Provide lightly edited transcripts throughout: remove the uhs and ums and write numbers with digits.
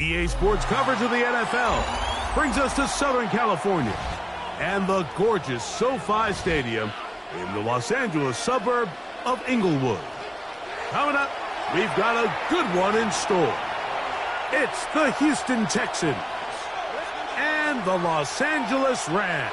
EA Sports coverage of the NFL brings us to Southern California and the gorgeous SoFi Stadium in the Los Angeles suburb of Inglewood. Coming up, we've got a good one in store. It's the Houston Texans and the Los Angeles Rams.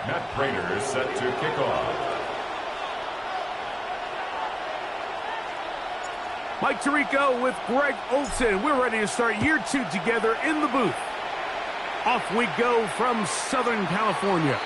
Matt Prater is set to kick off. Mike Tirico with Greg Olsen. We're ready to start year 2 together in the booth. Off we go from Southern California.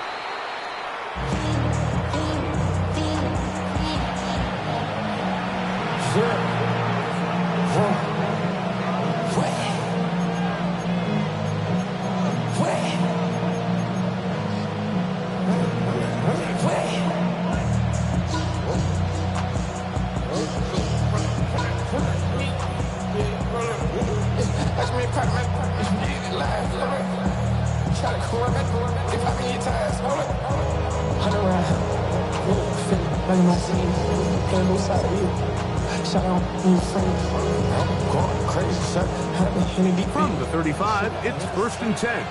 From the 35, it's 1st and 10.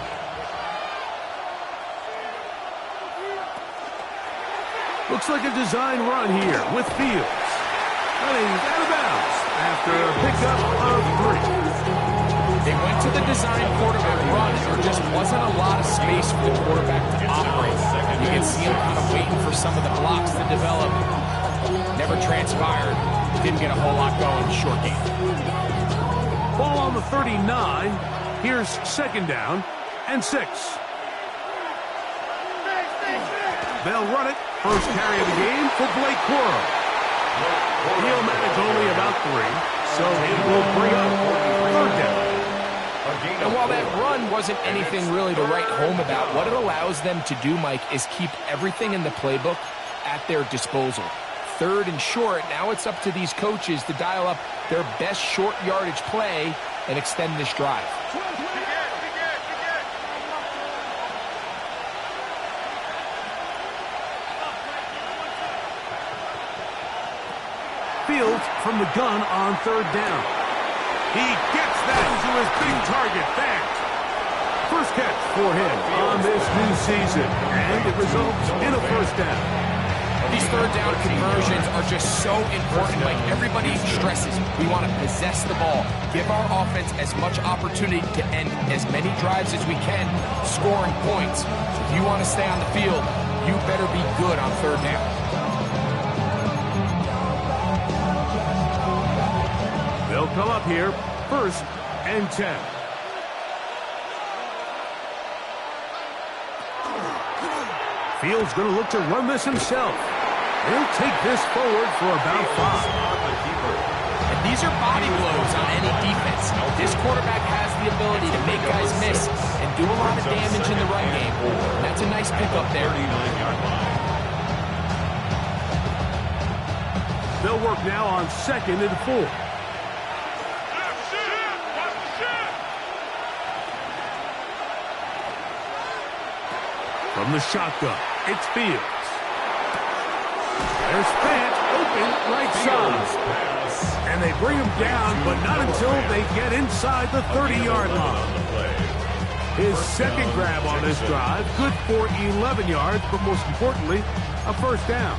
Looks like a design run here with Fields. Running out of bounds after a pickup of 3. They went to the design quarterback run. There just wasn't a lot of space for the quarterback to operate. You can see him kind of waiting for some of the blocks to develop. Never transpired. Didn't get a whole lot going short game. Ball on the 39. Here's 2nd down and 6. They'll run it. First carry of the game for Blake Corum. He'll manage only about 3, so it will bring up 3rd down. And while that run wasn't anything really to write home about, what it allows them to do, Mike, is keep everything in the playbook at their disposal. 3rd and short, now it's up to these coaches to dial up their best short yardage play and extend this drive. Fields from the gun on 3rd down. He gets that to his big target fast. First catch for him on this new season, and it results in a 1st down. These 3rd down conversions are just so important. Like everybody stresses, we want to possess the ball, give our offense as much opportunity to end as many drives as we can, scoring points. If you want to stay on the field, you better be good on 3rd down. They'll come up here, 1st and 10. Fields going to look to run this himself. He'll take this forward for about 5. And these are body blows on any defense. This quarterback has the ability to make guys miss and do a lot of damage in the run game. And that's a nice pickup there. They'll work now on 2nd and 4. From the shotgun, it's Fields. There's Fant open right side. And they bring him down, but not until they get inside the 30-yard line. His 2nd grab on this drive, good for 11 yards, but most importantly, a 1st down.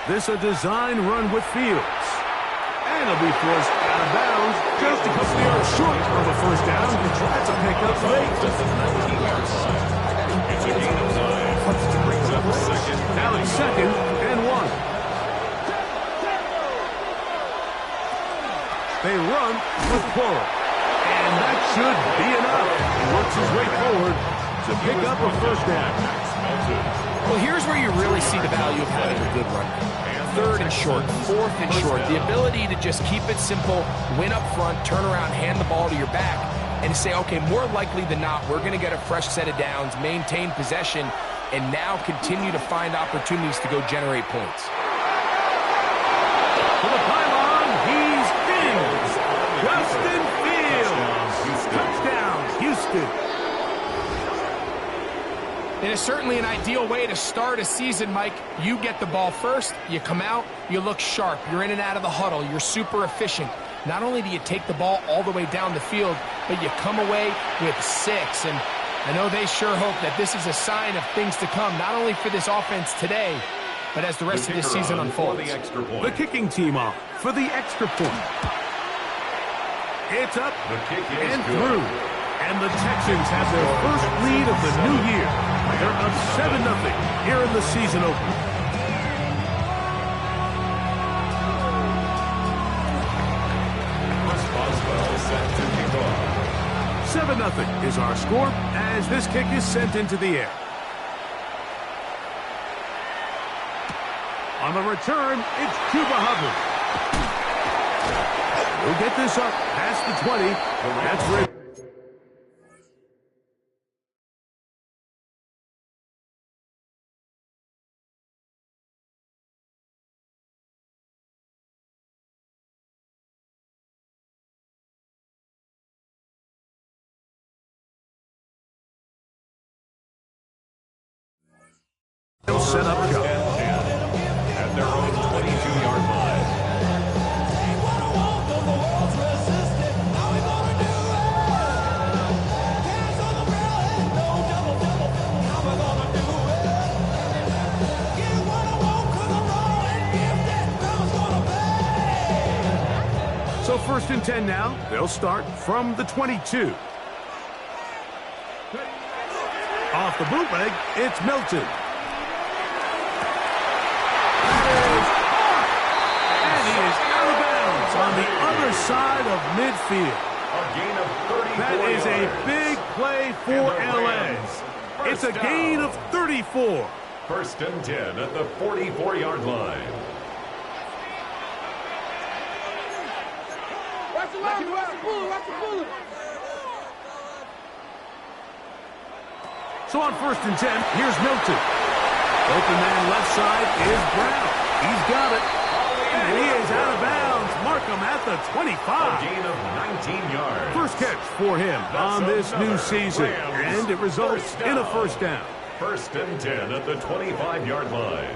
This a design run with Fields. And he'll be forced out of bounds just a couple yards short of a 1st down. That's a pickup late. Now it's 2nd and 1. run with Quora. And that should be enough. He works his way forward to pick up a first down. Well, here's where you really see the value of having a good run. 3rd and short, 4th and short. The ability to just keep it simple, win up front, turn around, hand the ball to your back, and say, okay, more likely than not, we're going to get a fresh set of downs, maintain possession, and now continue to find opportunities to go generate points. To the pylon, he's in. Justin Fields. Touchdown, Houston. It is certainly an ideal way to start a season, Mike. You get the ball first, you come out, you look sharp, you're in and out of the huddle, you're super efficient. Not only do you take the ball all the way down the field, but you come away with 6. And I know they sure hope that this is a sign of things to come, not only for this offense today, but as the rest of this season unfolds. The kicking team off for the extra point. It's up and through. And the Texans have their first lead of the new year. They're up 7-0 here in the season opener. Boswell set to kick off. 7-0 is our score as this kick is sent into the air. On the return, it's Chuba Hubbard. He'll get this up past the 20. That's great. They'll set up shop. At their own 22-yard line. So 1st and 10 now. They'll start from the 22. Off the bootleg, it's Milton. On the other side of midfield. A gain of 34 That is a yards. big play for LA. It's a gain of 34. 1st and 10 at the 44-yard line. Watch the line, watch the bullet. So on 1st and 10, here's Milton. Open man left side is Brown. He's got it. And he is out of bounds. Mark him at the 25. A gain of 19 yards. First catch for him on this new season. And it results in a first down. 1st and 10 at the 25-yard line.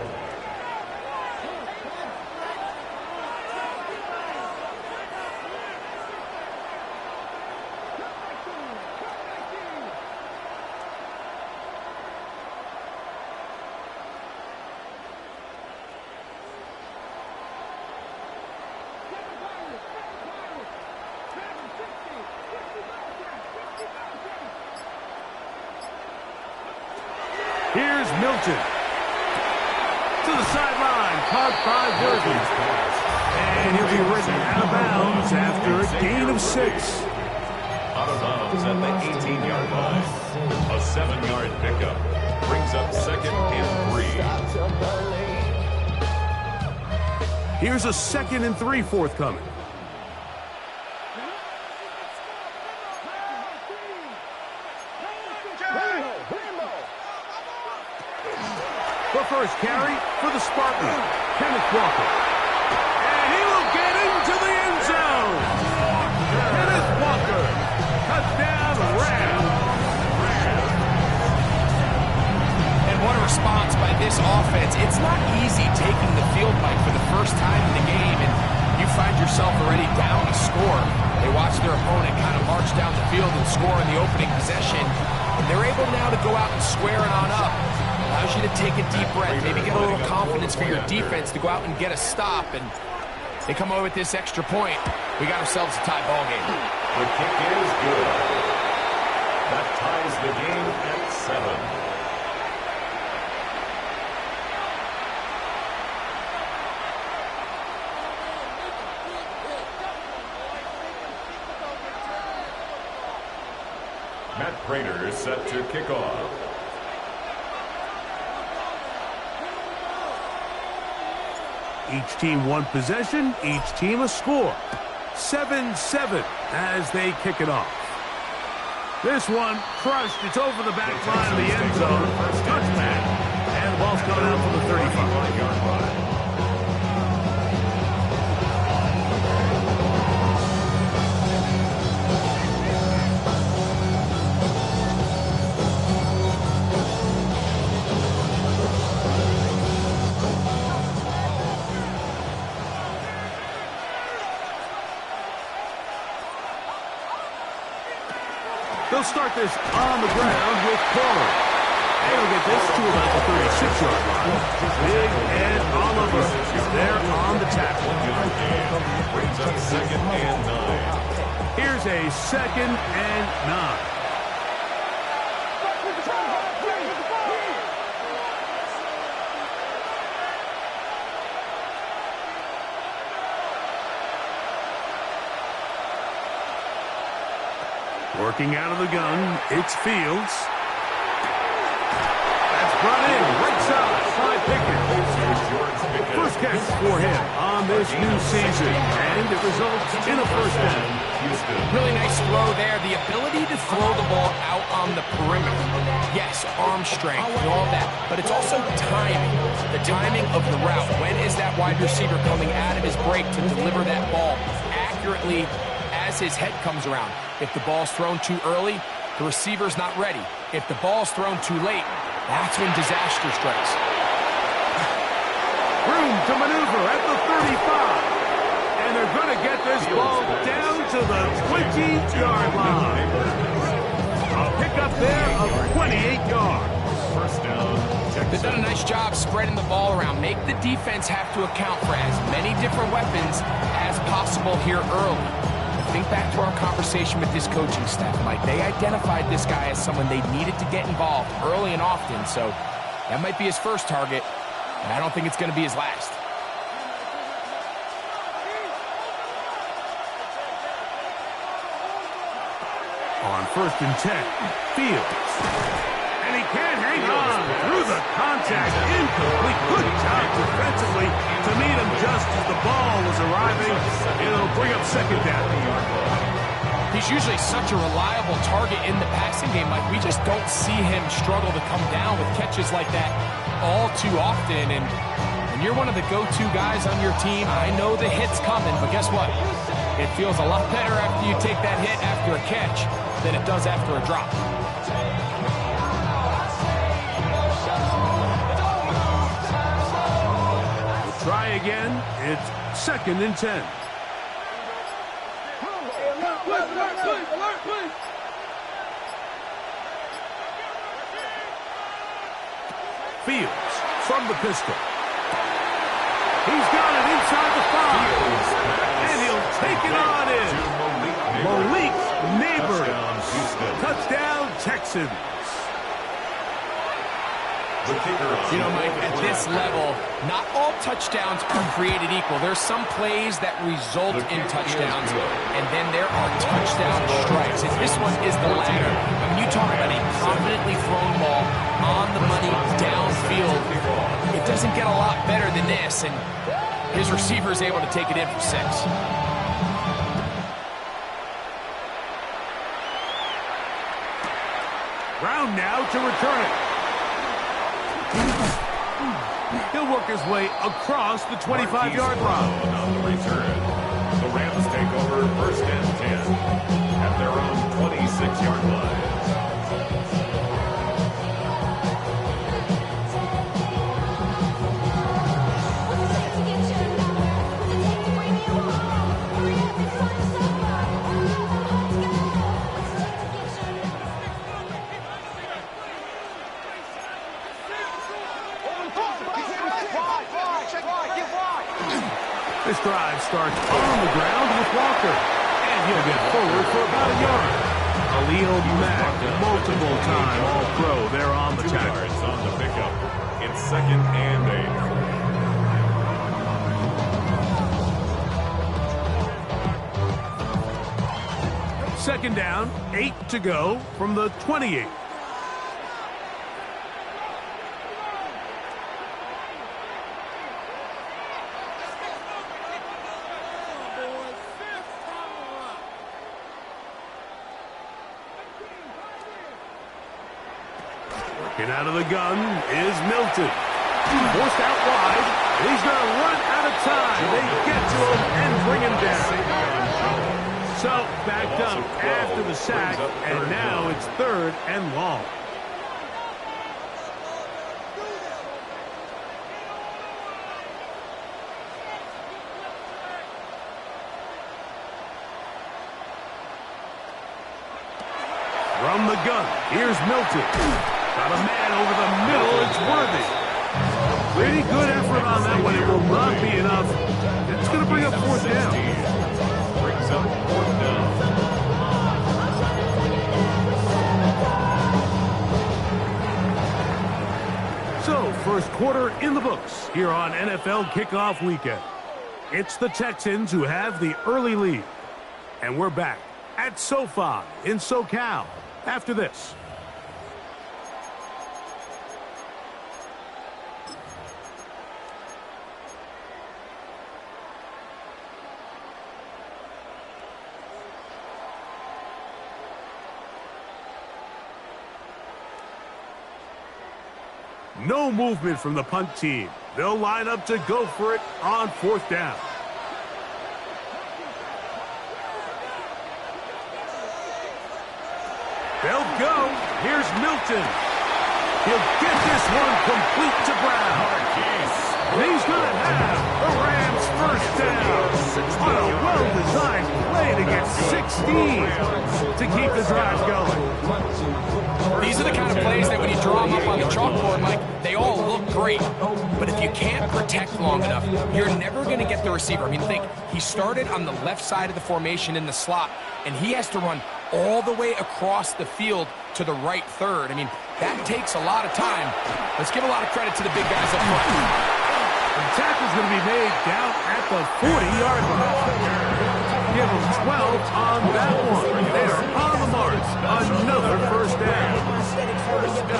Here's Milton. To the sideline, caught by Worthy. And he'll be written out of bounds after a gain of 6. Out of bounds at the 18-yard line. A 7-yard pickup brings up 2nd and 3. Here's a 2nd and 3 forthcoming. The first carry for the Spartans, Kenneth Walker. And he will get into the end zone. Kenneth Walker, touchdown Rams. And what a response by this offense. It's not easy taking the field, Mike, for the first time in the game, and you find yourself already down a score. They watch their opponent kind of march down the field and score in the opening possession, and they're able now to go out and square it on up. Allows you to take a deep breath, maybe get a little confidence for your defense to go out and get a stop, and they come away with this extra point. We got ourselves a tie ball game. The kick is good. That ties the game at 7. Raiders set to kick off. Each team one possession, each team a score. 7-7 as they kick it off. This one crushed. It's over the back line of the end zone. Touchback. And the ball's coming out for the 35-yard line. They'll start this on the ground with Pollard. And he'll get this to about the 36-yard line. Big Ed Oliver is there on the tackle. Brings up 2nd and 9. Here's a 2nd and 9. Working out of the gun, it's Fields. That's brought in, right side, by Pickett. First catch for him on this new season, and it results in a first down. Really nice throw there. The ability to throw the ball out on the perimeter. Yes, arm strength and all that, but it's also timing. The timing of the route. When is that wide receiver coming out of his break to deliver that ball accurately as his head comes around? If the ball's thrown too early, the receiver's not ready. If the ball's thrown too late, that's when disaster strikes. Room to maneuver at the 35. And they're going to get this ball down to the 20-yard line. A pickup there of 28 yards. First down. They've done a nice job spreading the ball around. Make the defense have to account for as many different weapons as possible here early. Think back to our conversation with this coaching staff, Mike. They identified this guy as someone they needed to get involved early and often, so that might be his first target, and I don't think it's going to be his last. On 1st and 10, Fields. And he can't hang on through the contact. Incomplete. Good job defensively to meet him just as the ball was arriving. It'll bring up 2nd down. He's usually such a reliable target in the passing game. Like, we just don't see him struggle to come down with catches like that all too often. And when you're one of the go-to guys on your team, I know the hit's coming, but guess what? It feels a lot better after you take that hit after a catch than it does after a drop. Try again. It's 2nd and 10. Alert, please. Fields from the pistol. He's got it inside the 5. And he'll take it on in. Malik Neighbors. Touchdown, Texans. You know, Mike, at this level, not all touchdowns are created equal. There's some plays that result in touchdowns, and then there are touchdown strikes. And this one is the latter. When you talk about a confidently thrown ball on the money downfield, it doesn't get a lot better than this, and his receiver is able to take it in for 6. Brown now to return it. He'll work his way across the 25-yard line. On the return, the Rams take over 1st and 10 at their own 26-yard line. This drive starts on the ground with Walker. And he'll get forward for about a yard. Khalil Mack, multiple-time All-Pro there on the 2 tackle. yards on the pickup. It's 2nd and 8. Second down, 8 to go from the 28. Working out of the gun is Milton. Forced out wide. He's going to run out of time. They get to him and bring him down. So, backed up after the sack, and now it's 3rd and long. From the gun, here's Milton. Got a man over the middle, it's Worthy. Pretty good effort on that one. It will not be enough. It's going to bring up 4th down. Brings up 4th down. So, first quarter in the books here on NFL Kickoff Weekend. It's the Texans who have the early lead. And we're back at SoFi in SoCal after this. No movement from the punt team. They'll line up to go for it on 4th down. They'll go. Here's Milton. He'll get this one complete to Brown. And he's going to have the Rams first down on a well-designed play to get 16 to keep the drive going. These are the kind of plays that when you draw them up on the chalkboard, Mike, they all look great. But if you can't protect long enough, you're never going to get the receiver. I mean, think, he started on the left side of the formation in the slot, and he has to run all the way across the field to the right third. I mean, that takes a lot of time. Let's give a lot of credit to the big guys up front. The tackle's going to be made down at the 40-yard line. Give them 12 on that one. They're on the mark. Another first down.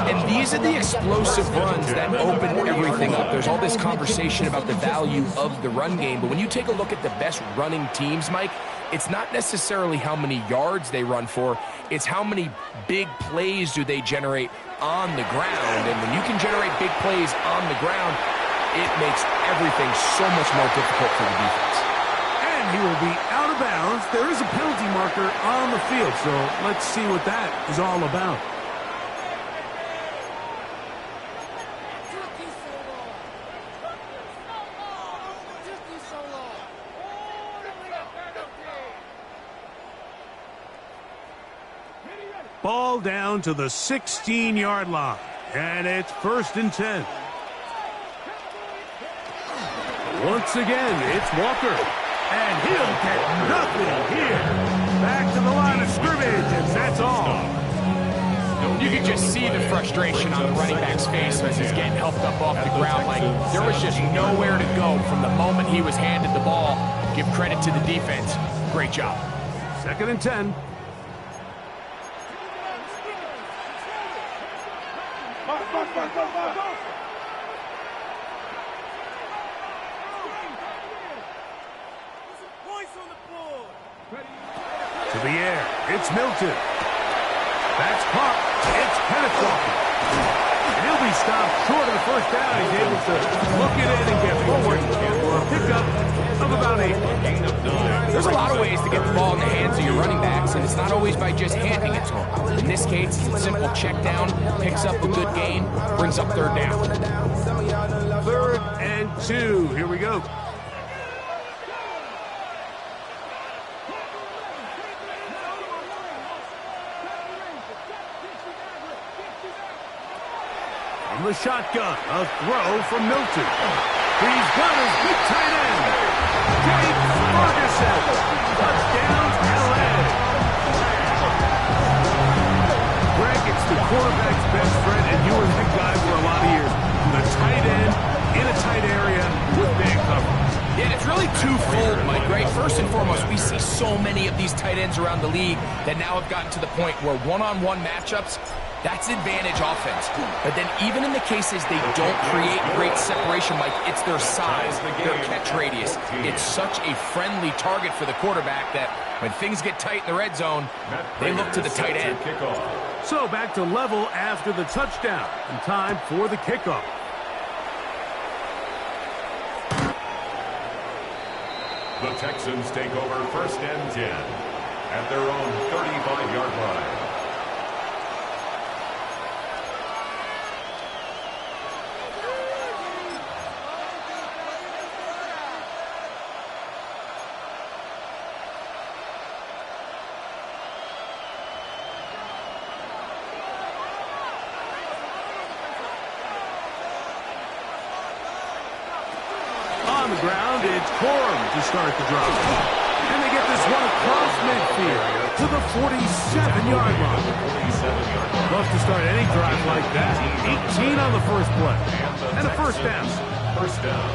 And these are the explosive runs that open everything up. There's all this conversation about the value of the run game, but when you take a look at the best running teams, Mike, it's not necessarily how many yards they run for, it's how many big plays do they generate on the ground. And when you can generate big plays on the ground, it makes everything so much more difficult for the defense. And he will be out of bounds. There is a penalty marker on the field, so let's see what that is all about. Ball down to the 16-yard line, and it's 1st and 10. Once again, it's Walker, and he'll get nothing here. Back to the line of scrimmage, and that's all. You can just see the frustration on the running back's face as he's getting helped up off the ground. Like, there was just nowhere to go from the moment he was handed the ball. Give credit to the defense. Great job. 2nd and 10. To the air, it's Milton. That's caught. It's Kenneth Walker. And he'll be stopped short of the first down. He's able to look it in and get forward for a pickup of about 8. There's a lot of ways to get the ball in the hands of your running backs, and it's not always by just handing it to them. In this case, it's a simple check down, picks up a good gain, brings up 3rd down. 3rd and 2. Here we go. From the shotgun, a throw from Milton. He's got his big tight end, Jake Ferguson. Touchdown, LA. Greg, it's the quarterback's best friend, and you were a big guy for a lot of years. The tight end in a tight area with big coverage. Yeah, it's really twofold, Mike, right? First and foremost, we see so many of these tight ends around the league that now have gotten to the point where one-on-one matchups, that's advantage offense. But then even in the cases they don't create great separation, Mike, it's their size, their catch radius. It's such a friendly target for the quarterback that when things get tight in the red zone, they look to the tight end. So back to level after the touchdown, and time for the kickoff. The Texans take over 1st and 10 at their own 35-yard line. On the ground, it's Corum to start the drive. And they get this one across midfield to the 47-yard line. Love to start any drive like that. 18 on the first play. And a first down. First down.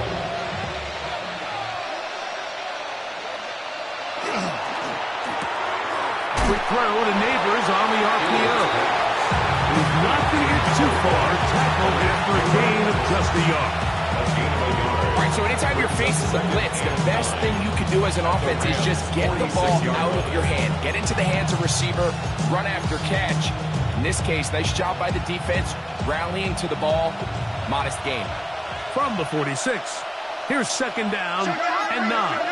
Quick throw to Neighbors on the RPO. He's not going to get too far. Tackle after a gain of just a yard. All right, so anytime you're facing the blitz, the best thing you can do as an offense is just get the ball out of your hand. Get into the hands of receiver, run after catch. In this case, nice job by the defense, rallying to the ball. Modest gain. From the 46, here's 2nd down and 9.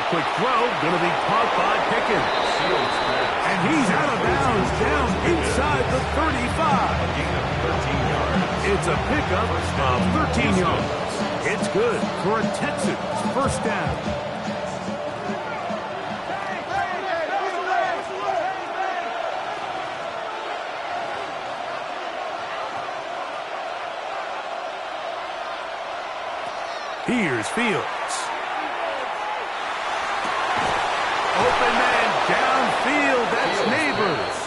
Quick throw, going to be caught by Pickens. And he's out of bounds, down inside the 35. It's a pickup of 13 yards. It's good for a Texans first down. Here's Fields. Open man downfield, that's Neighbors.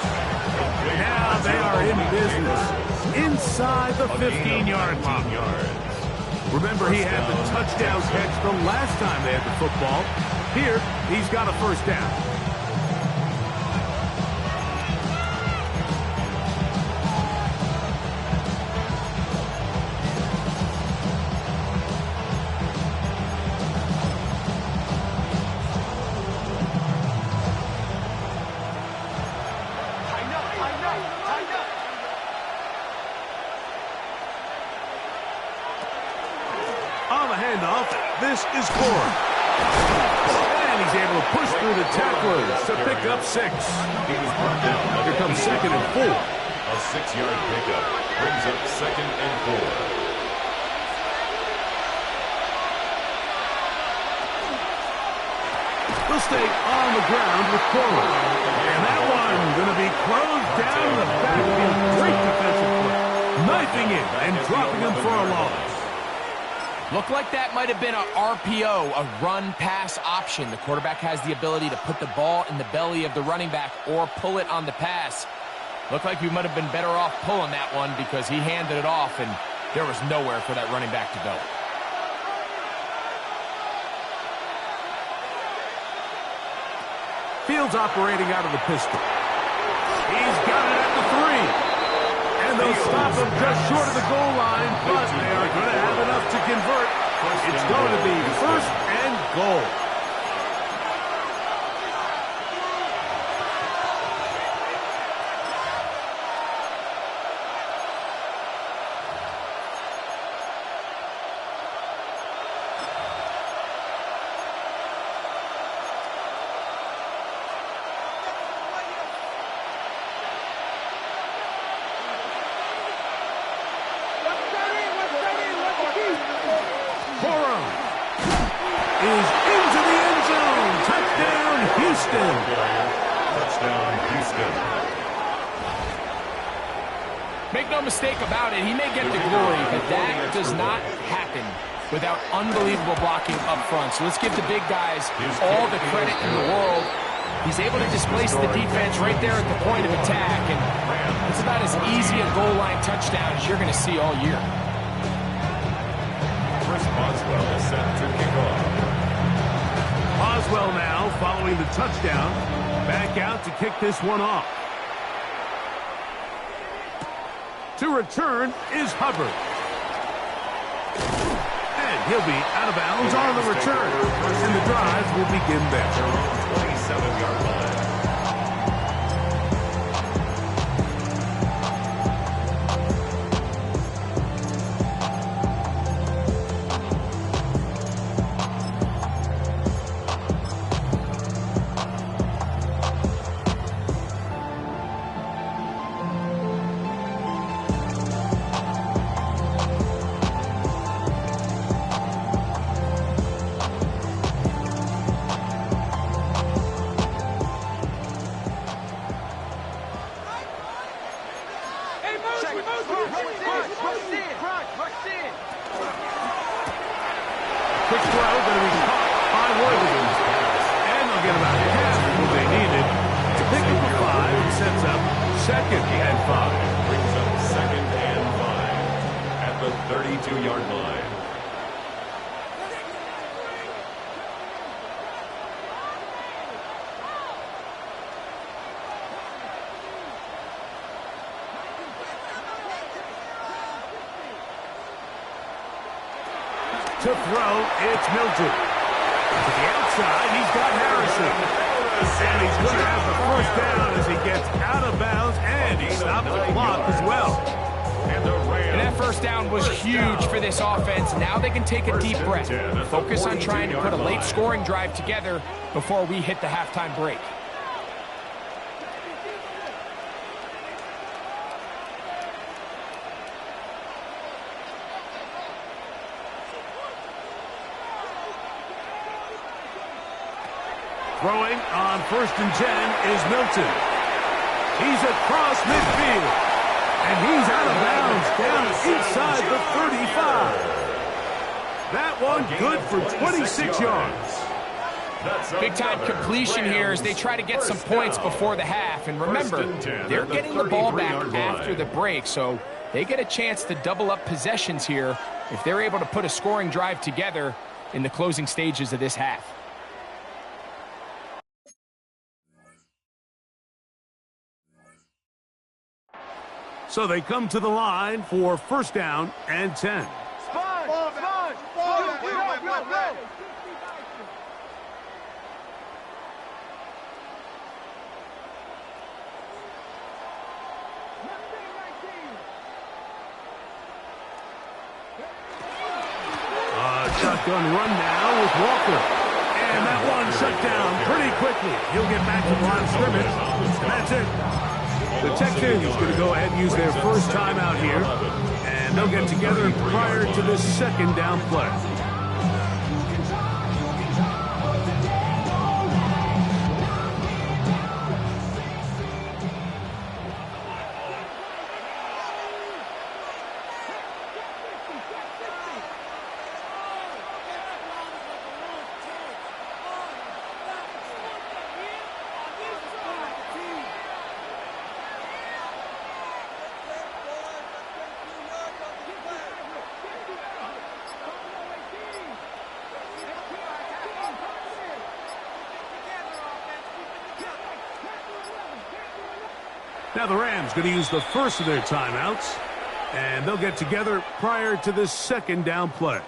Now they are in business inside the 15-yard line. Remember, he had the touchdown catch the last time they had the football. Here, he's got a first down. On the handoff, this is Corum. And he's able to push through the tacklers to pick up 6. Here comes 2nd and 4. A 6-yard pickup brings up 2nd and 4. They'll stay on the ground with Corum. And that one going to be closed down the backfield. Great defensive play. Knifing in and dropping him for a loss. Looked like that might have been a RPO, a run-pass option. The quarterback has the ability to put the ball in the belly of the running back or pull it on the pass. Looked like we might have been better off pulling that one because he handed it off, and there was nowhere for that running back to go. Fields operating out of the pistol. He's got it at the 3. And they'll stop him just short of the goal line, but they are going to have enough to convert. It's going to be 1st and goal. Touchdown, Houston. Make no mistake about it, he may get the glory, but that does not happen without unbelievable blocking up front. So let's give the big guys all the credit in the world. He's able to displace the defense right there at the point of attack, and it's about as easy a goal line touchdown as you're going to see all year. Chris Boswell is set to kick off. Boswell now, following the touchdown, back out to kick this one off. To return is Hubbard. And he'll be out of bounds on the return. And the drive will begin there. 27-yard line. Quick throw, going to be caught by Worthington. And they'll get about half of what they needed to pick up a 5 and sets up 2nd and 5. Brings up 2nd and 5 at the 32-yard line. To throw, it's Milton. To the outside, he's got Harrison. And he's going to have the first down as he gets out of bounds, and he stopped the clock as well. And that first down was huge for this offense. Now they can take a deep breath. Focus on trying to put a late scoring drive together before we hit the halftime break. Throwing on 1st and 10 is Milton. He's across midfield. And he's out of bounds down inside the 35. That one good for 26 yards. Big-time completion here as they try to get some points before the half. And remember, they're getting the ball back after the break, so they get a chance to double up possessions here if they're able to put a scoring drive together in the closing stages of this half. So they come to the line for 1st down and 10. Shotgun run now with Walker. And that one shut down pretty quickly. He'll get back to the line of scrimmage. That's it. The Texans are going to go ahead and use their first timeout here, and they'll get together prior to this 2nd down play. Now the Rams going to use the first of their timeouts, and they'll get together prior to this 2nd down play.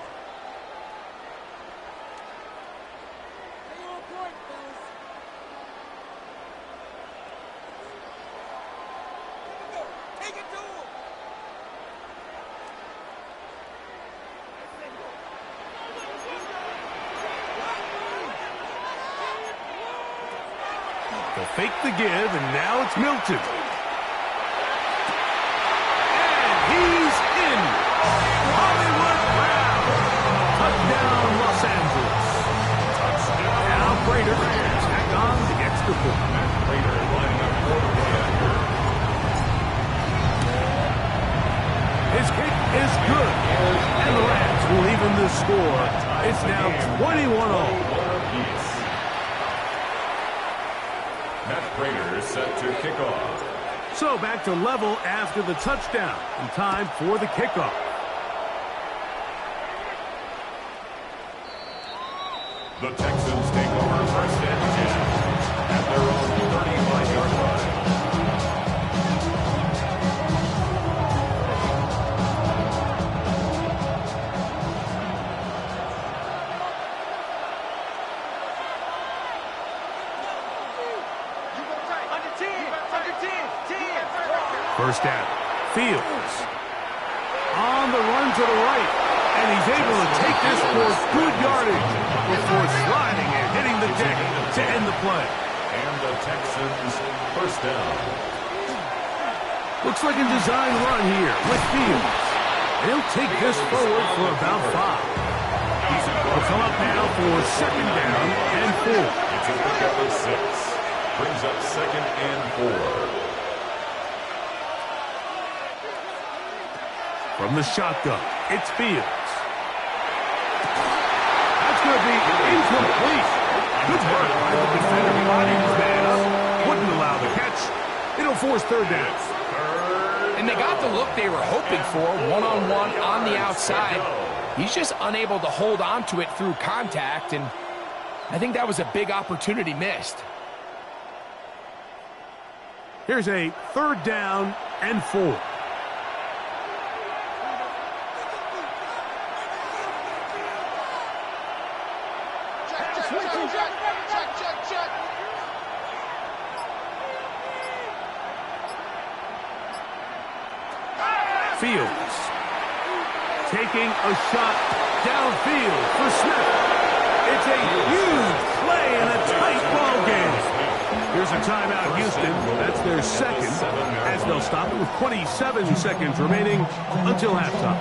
They'll fake the give, and now it's Milton. He's in. Hollywood Brown. Touchdown, Los Angeles. Now Prater tack on the extra point. Prater lining up for the kicker. His kick is good. And the Rams will even the score. It's now 21-all. set to kick off. So back to level after the touchdown. And time for the kickoff. The Texans take over first and 10 at their own 35-yard line. First down. Fields. On the run to the right. And he's able to take this for good yardage before sliding and hitting the deck to end the play. And the Texans first down. Looks like a design run here with Fields. He'll take this forward for about 5. He'll come up now for second down and 4. It's a pickup of 6. Brings up second and 4. From the shotgun, it's Fields. That's going to be incomplete. Good work by the defender. Body his man up. Wouldn't allow the catch. It'll force third down. And they got the look they were hoping for, one-on-one on the outside. He's just unable to hold on to it through contact, and I think that was a big opportunity missed. Here's a third down and 4. Fields taking a shot downfield for Smith. It's a huge play in a tight ball game. Here's a timeout, Houston. That's their second, as they'll stop it with 27 seconds remaining until halftime.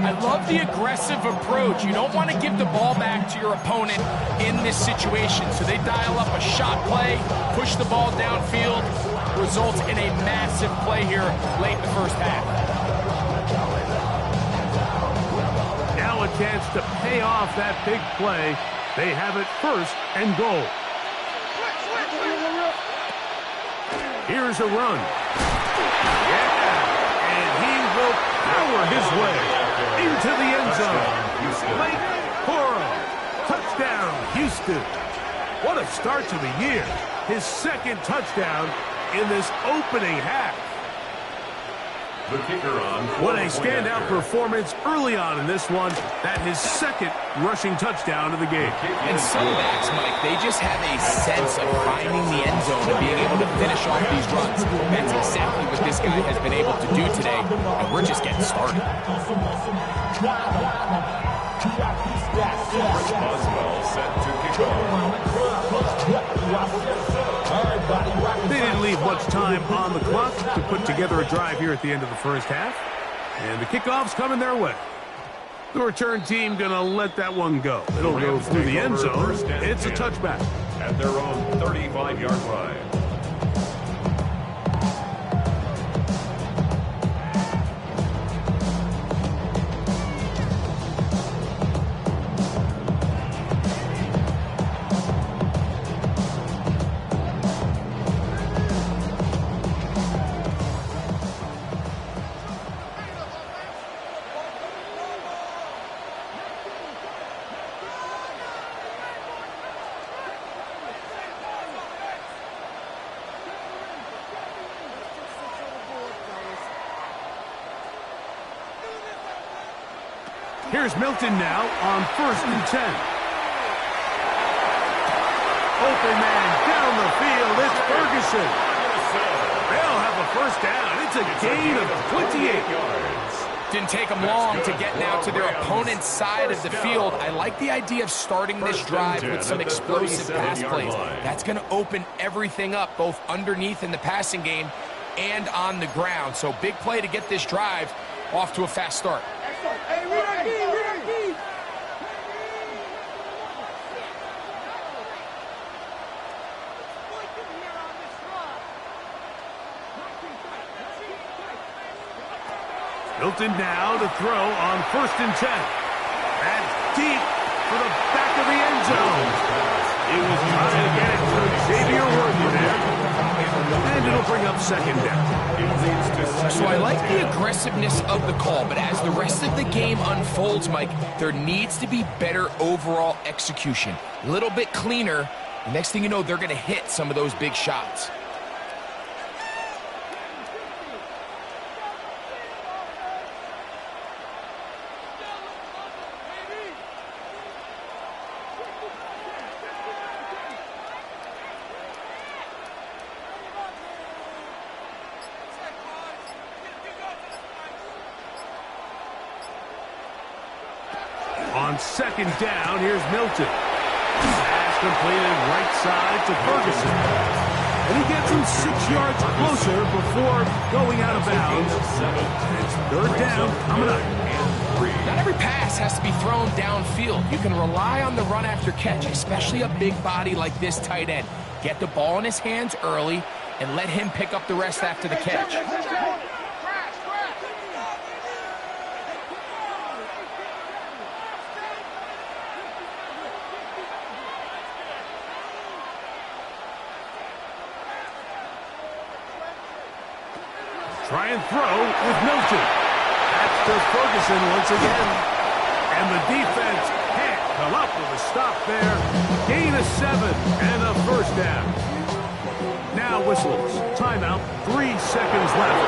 I love the aggressive approach. You don't want to give the ball back to your opponent in this situation. So they dial up a shot play, push the ball downfield, results in a massive play here late in the first half. Now a chance to pay off that big play. They have it first and goal. Here's a run. Yeah, and he will power his way into the end zone. Blake Corum, touchdown, Houston. What a start to the year. His second touchdown in this opening half. The kicker on. What a standout performance early on in this one. That his second rushing touchdown of the game. And some backs, Mike, they just have a sense of finding the end zone and being able to finish off these runs. That's exactly what this guy has been able to do today, and we're just getting started. Chris Boswell set to kick off. They didn't leave much time on the clock to put together a drive here at the end of the first half. And the kickoff's coming their way. The return team going to let that one go. It'll go through the end zone. It's a touchback. At their own 35-yard line. Here's Milton now on 1st and 10. Open man down the field. It's Ferguson. They'll have a first down. It's a gain of 28 yards. Didn't take them long to get now to their opponent's side of the field. I like the idea of starting this drive with some explosive pass plays. That's going to open everything up, both underneath in the passing game and on the ground. So big play to get this drive off to a fast start. Hey, we don't need. Milton now to throw on 1st and 10. That's deep for the back of the end zone. He was trying to get it to Xavier Worthy there. bring up second down. It leads to second So I like and the 10. aggressiveness of the call, but as the rest of the game unfolds, Mike, there needs to be better overall execution. A little bit cleaner. The next thing you know, they're going to hit some of those big shots. On second down, here's Milton. Pass completed right side to Ferguson. And he gets him 6 yards closer before going out of bounds. It's third down coming up. Not every pass has to be thrown downfield. You can rely on the run after catch, especially a big body like this tight end. Get the ball in his hands early and let him pick up the rest after the catch. Try and throw with Milton. That's to Ferguson once again. And the defense can't come up with a stop there. Gain of 7 and a first down. Now whistles. Timeout. 3 seconds left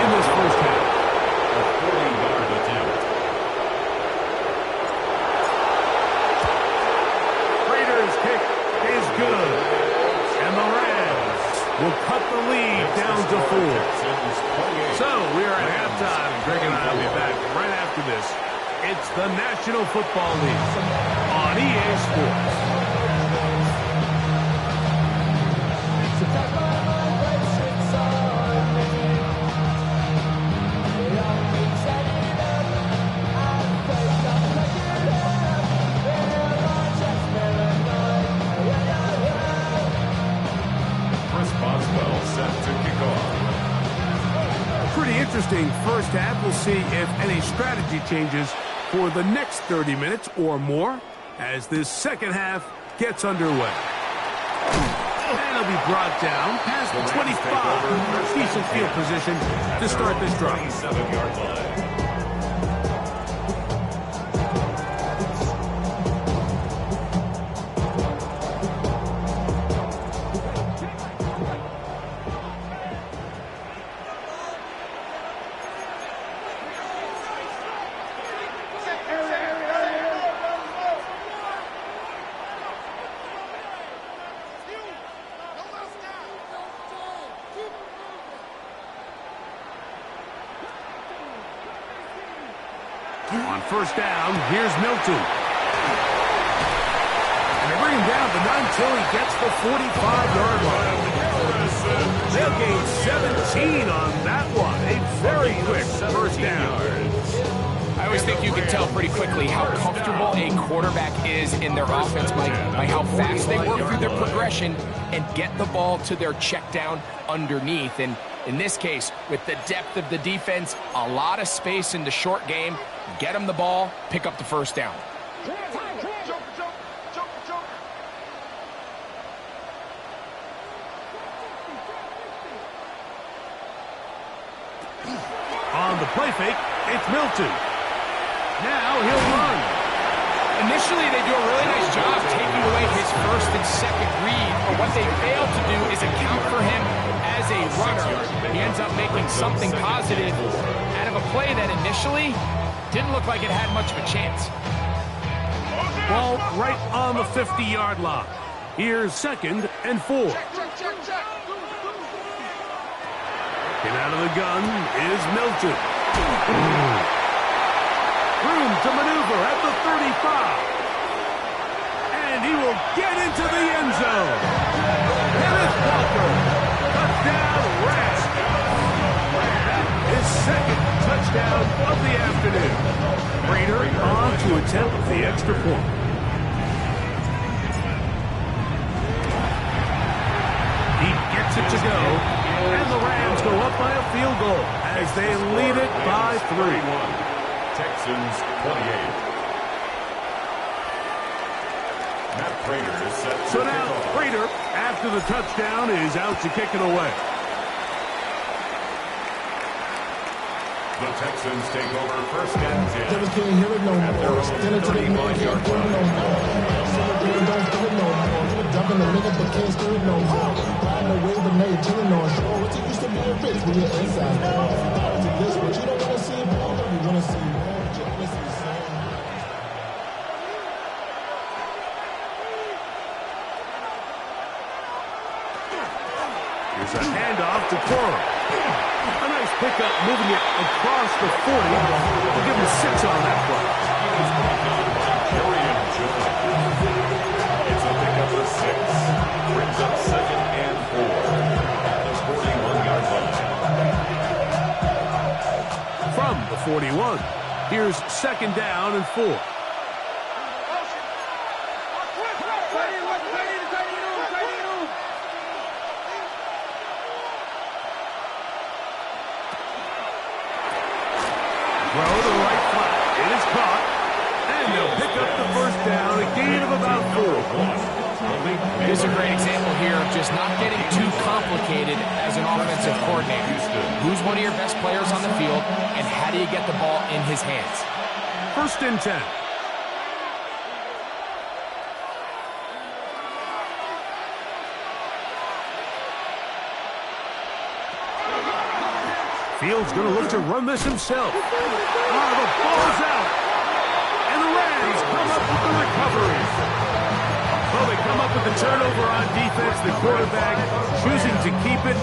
in this first half. A 40-yard attempt. Raiders kick is good. And the Rams will cut the lead down to 4. So we are at halftime. Greg and I will be back right after this. It's the National Football League on EA Sports. Chris Boswell set to kick off. Pretty interesting first half. We'll see if any strategy changes for the next 30 minutes or more as this second half gets underway. And he'll be brought down past the 25. Decent field position to start this drive. 27-yard line. On first down, here's Milton. And they bring him down, but not until he gets the 45-yard line. They'll gain 17 on that one. A very quick first down. I always think you can tell pretty quickly how comfortable a quarterback is in their offense, Mike, by how fast they work through their progression and get the ball to their check down underneath. And in this case, with the depth of the defense, a lot of space in the short game, get them the ball, pick up the first down. On the play fake, it's Milton. Now he'll run. Initially, they do a really nice job taking away his first and second read, but what they fail to do is account for him as a runner. He ends up making something positive out of a play that initially didn't look like it had much of a chance. Ball right on the 50-yard line. Here's second and 4. Get out of the gun is Milton. Room to maneuver at the 35. And he will get into the end zone. Kenneth Walker. Touchdown, Rams. His second touchdown of the afternoon. Raider on to attempt the extra point. He gets it to go. And the Rams go up by a field goal as they lead it by 3. Texans 28. Matt Prater is set to So kick now off. Prater, after the touchdown, is out to kick it away. The Texans take over first and 10. Never can't hear it no more. Still into the man, can't do it no more. Don't do it no more. Jump in the middle, but can't do it no more. Riding away, but now you're chilling on shore. What's it used to be a rich when you're inside? To this, but you don't want to see more. You want to see more. You want to see some. Here's a handoff to Cora. A nice pickup, moving it across the 40. We'll give him 6 on that play. It's a pickup of 6. Brings up second and 4 at the 41-yard line. From the 41, here's second down and 4. Throw to the right flat. It is caught. And they'll pick up the first down, a gain of about 4. Here's a great example here of just not getting too complicated as an offensive coordinator. Who's one of your best players on the field, and how do you get the ball in his hands? First and 10. Fields going to look to run this himself. The ball's out. And the Rams come up with the recovery. Well, they come up with the turnover on defense. The quarterback choosing to keep it,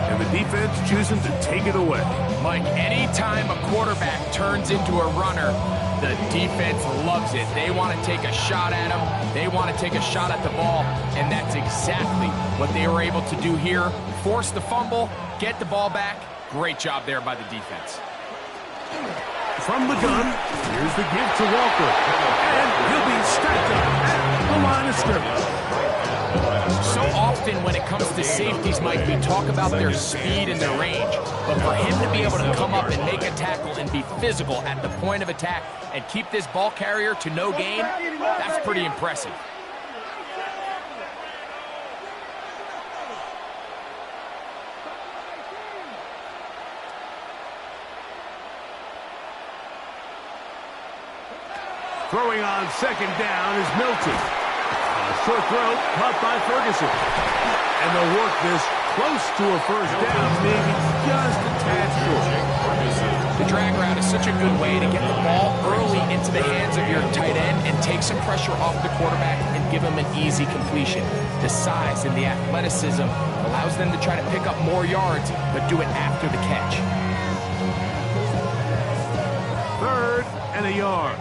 and the defense choosing to take it away. Mike, anytime a quarterback turns into a runner, the defense loves it. They want to take a shot at him. They want to take a shot at the ball, and that's exactly what they were able to do here. Force the fumble, get the ball back. Great job there by the defense. From the gun, here's the give to Walker. And he'll be stacked up at the line of scrimmage. So often when it comes to safeties, Mike, we talk about their speed and their range. But for him to be able to come up and make a tackle and be physical at the point of attack and keep this ball carrier to no gain, that's pretty impressive. Throwing on second down is Milton. A short throw caught by Ferguson. And they'll work this close to a first down, maybe just a tad short. The drag route is such a good way to get the ball early into the hands of your tight end and take some pressure off the quarterback and give him an easy completion. The size and the athleticism allows them to try to pick up more yards, but do it after the catch. 3rd and a yard.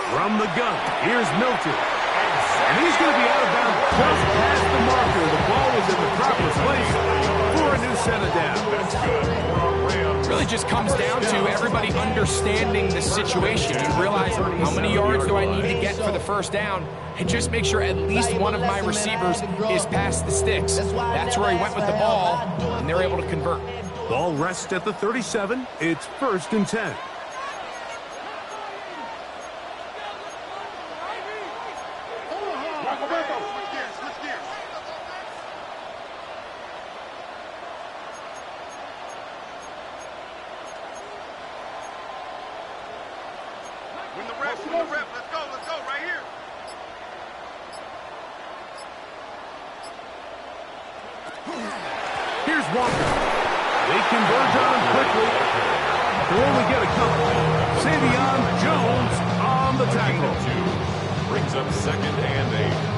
From the gun, here's Milton. And he's going to be out of bounds just past the marker. The ball was in the proper place for a new set of downs. That's good. Really just comes down to everybody understanding the situation. You realize how many yards do I need to get for the first down, and just make sure at least one of my receivers is past the sticks. That's where he went with the ball, and they're able to convert. Ball rests at the 37. It's 1st and 10. Let's go, right here. Here's Walker. They converge on him quickly. They'll only get a couple. Savion Jones on the tackle. Brings up 2nd and 8.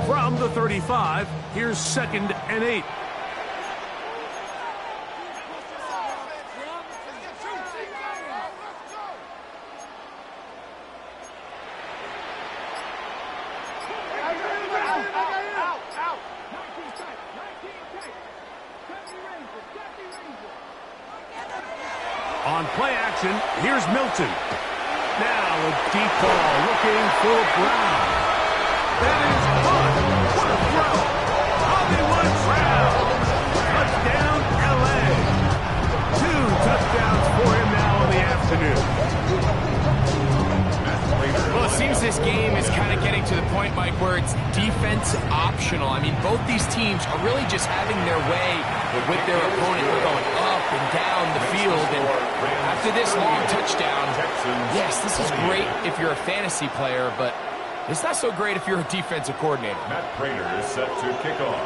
From the 35, here's 2nd and 8. On play action, here's Milton. Now a deep ball looking for Brown. That is caught. What a throw. Hollywood Brown. Touchdown, L.A. 2 touchdowns for him now in the afternoon. Well, it seems this game is kind of getting to the point, Mike, where it's defense optional. I mean, both these teams are really just having their way with their opponent. They're going up and down the field. And after this long touchdown, yes, this is great if you're a fantasy player, but it's not so great if you're a defensive coordinator. Matt Prater is set to kick off.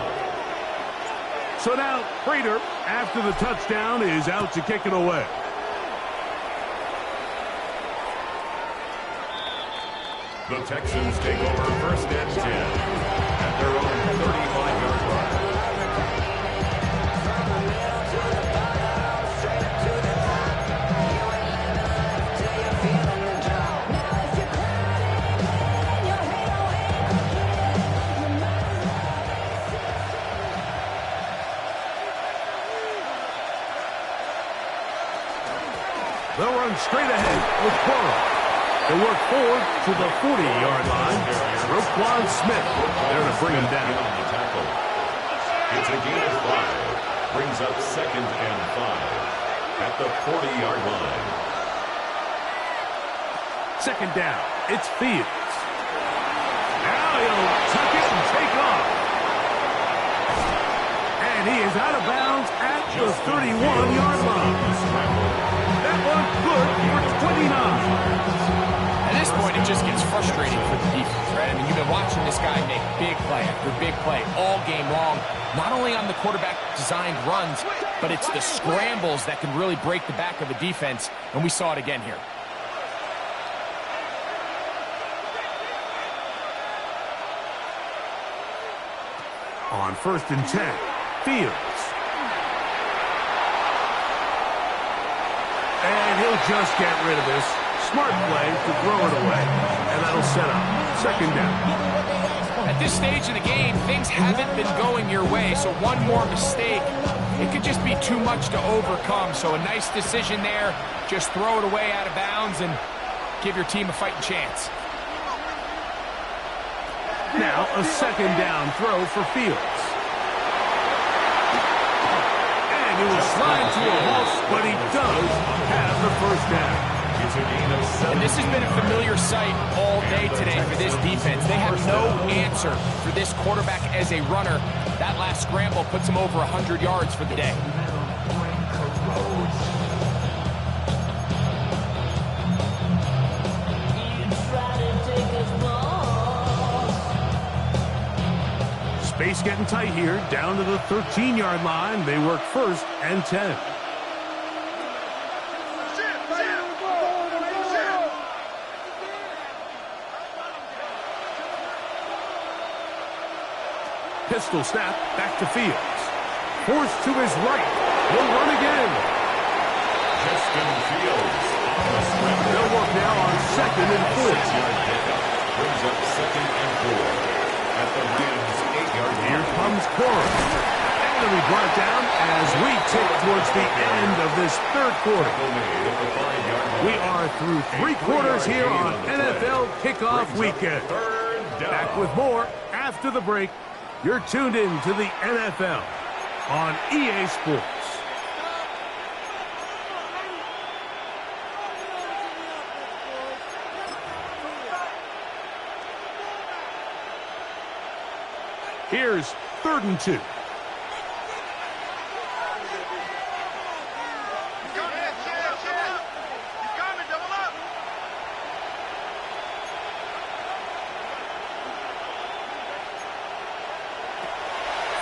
So now Prater, after the touchdown, is out to kick it away. The Texans take over first and 10 at their own 35-yard line. They'll run straight ahead with Burrow. They work forward to the 40-yard line. Roquan Smith there to bring him down. It's a gain of 5. Brings up second and 5 at the 40-yard line. Second down. It's Fields. Now he'll tuck it and take off. And he is out of bounds at the 31-yard line. That one good for 29. At this point, it just gets frustrating for the defense, right? I mean, you've been watching this guy make big play after big play all game long, not only on the quarterback-designed runs, but it's the scrambles that can really break the back of a defense, and we saw it again here. On first and 10, Fields. And he'll just get rid of this. Smart play to throw it away, and that'll set up second down. At this stage of the game, things haven't been going your way, so one more mistake, it could just be too much to overcome. So a nice decision there, just throw it away out of bounds and give your team a fighting chance. Now a second down throw for Fields. And he will slide to a halt, but he does have the first down. And this has been a familiar sight all day today for this defense. They have no answer for this quarterback as a runner. That last scramble puts him over 100 yards for the day. Space getting tight here, down to the 13-yard line. They work first and 10. Pistol snap, back to Fields. Forced to his right. He'll run again. Justin Fields. They'll work now on second and 4. Brings up second and 4 at the Rams' 8-yard line. Here comes Cora. And he'll be brought down as we tick towards the end of this third quarter. We are through 3 quarters here on NFL Kickoff Weekend. Back with more after the break. You're tuned in to the NFL on EA Sports. Here's 3rd and 2.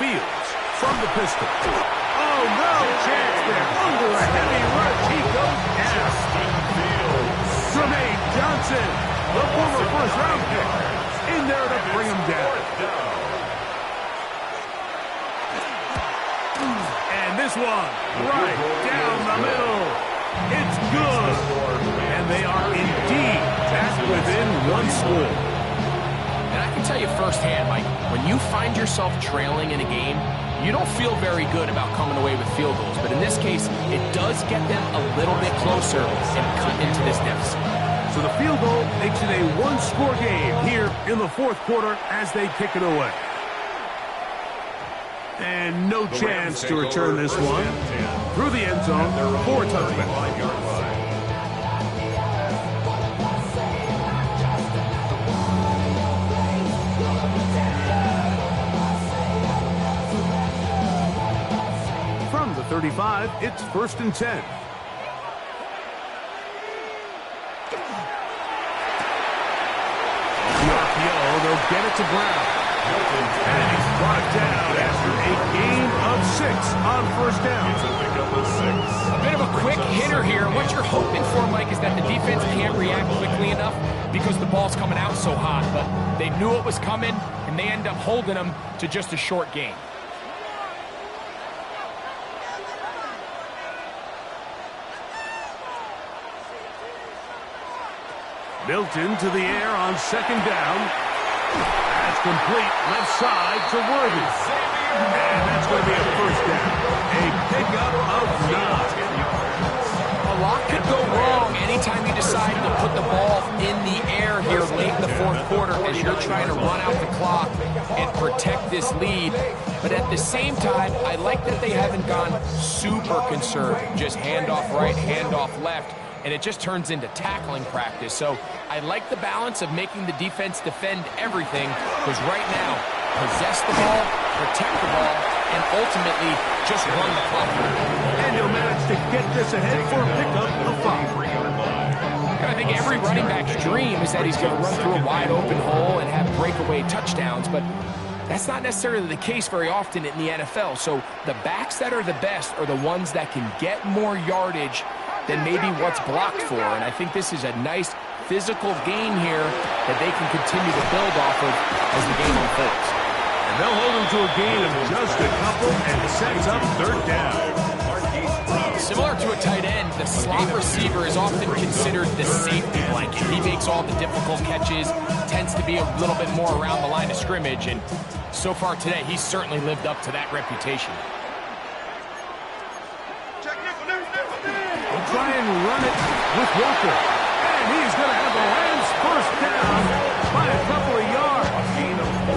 Fields from the pistol. Oh, no chance there. Under a heavy rush, he goes down. Jermaine Johnson, the former first-round pick, in there to bring him down. And this one, right down the middle. It's good. And they are indeed back within 1 score. And I can can tell you firsthand, Mike, when you find yourself trailing in a game, you don't feel very good about coming away with field goals. But in this case, it does get them a little bit closer and cut into this deficit. So the field goal makes it a one-score game here in the fourth quarter as they kick it away. And no chance to return this one through the end zone for a touchback. From the 35, it's 1st and 10. They'll get it to Brown. And he's brought down after a gain of 6 on 1st down. It's a pickup of 6. A bit of a quick hitter here. What you're hoping for, Mike, is that the defense can't react quickly enough because the ball's coming out so hot. But they knew it was coming, and they end up holding them to just a short gain. Milton to the air on 2nd down. That's complete left side to Worthy. And that's going to be a 1st down. A pickup of 9. A lot could go wrong anytime you decide to put the ball in the air here late in the fourth quarter as you're trying to run out the clock and protect this lead. But at the same time, I like that they haven't gone super conservative. Just handoff right, handoff left. And it just turns into tackling practice. So I like the balance of making the defense defend everything, because right now, possess the ball, protect the ball, and ultimately just run the clock. And he'll manage to get this ahead for a pickup of 5. And I think every running back's dream is that he's going to run through a wide open hole and have breakaway touchdowns, but that's not necessarily the case very often in the NFL. So the backs that are the best are the ones that can get more yardage than maybe what's blocked for. And I think this is a nice physical game here that they can continue to build off of as the game unfolds. And they'll hold him to a gain of just a couple and sets up 3rd down. Similar to a tight end, the slot receiver is often considered the safety blanket. He makes all the difficult catches, tends to be a little bit more around the line of scrimmage, and so far today, he's certainly lived up to that reputation. Try and run it with Walker. And he's going to have the Rams 1st down by a couple of yards.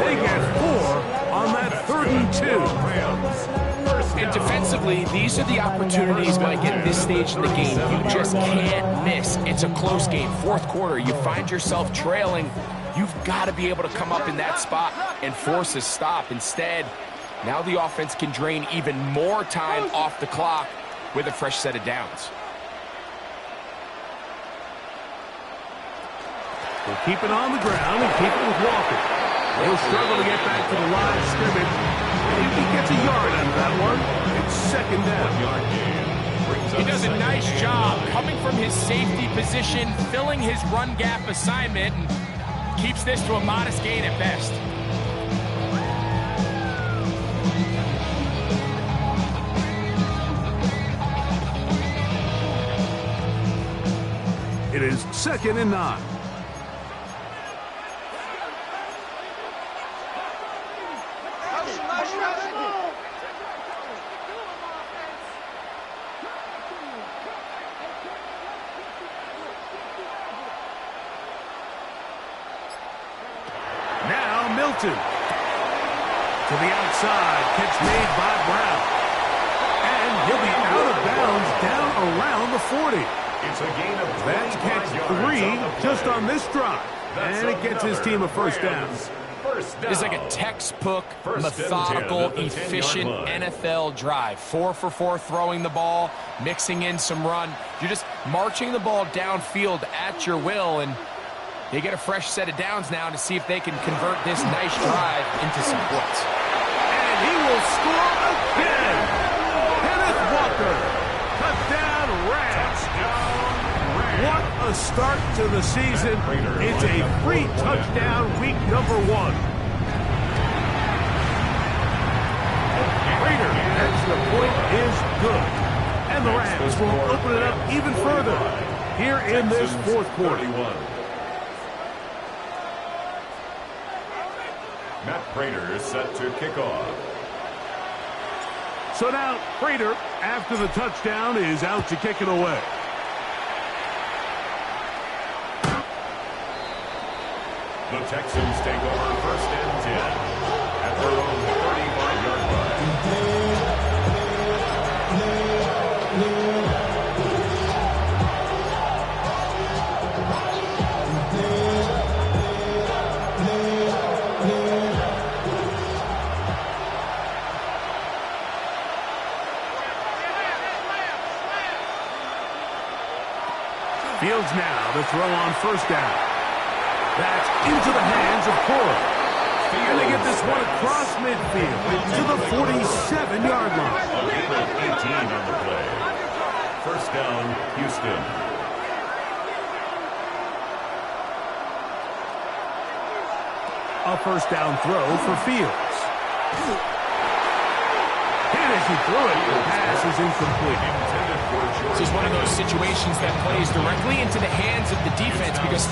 They get 4 on that 3rd and 2. And defensively, these are the opportunities, Mike, at this stage in the game. You just can't miss. It's a close game. Fourth quarter, you find yourself trailing. You've got to be able to come up in that spot and force a stop. Instead, now the offense can drain even more time off the clock with a fresh set of downs. We'll keep it on the ground and keep it with Walker. He'll struggle to get back to the line of scrimmage. If he gets a yard out of that one, it's 2nd down. He does a nice job coming from his safety position, filling his run gap assignment, and keeps this to a modest gain at best. It is 2nd and 9. Now Milton to the outside, catch made by Brown. And he'll be out of bounds down around the 40. It's a gain of 25 That's catch yards 3 just on this drive. And it gets his team a 1st down. It's like a textbook, methodical, efficient NFL drive. 4 for 4 throwing the ball, mixing in some run. You're just marching the ball downfield at your will, and they get a fresh set of downs now to see if they can convert this nice drive into some points. And he will score again. Kenneth Walker, touchdown Rams. What a start to the season. It's a free touchdown week number 1. Prater, extra point is good. And the Rams will open it up even further here in this fourth quarter. Prater set to kick off. So now Prater, after the touchdown, is out to kick it away. The Texans take over 1st and 10 at their own 35-yard line. Fields now to throw on 1st down. That's into the hands of Cora. And they get this one across midfield to the 47-yard line. A gain of 18 on the play. 1st down, Houston. A 1st down throw for Fields. And as he threw it, the pass is incomplete. This is one of those situations that plays directly into the hands of the defense because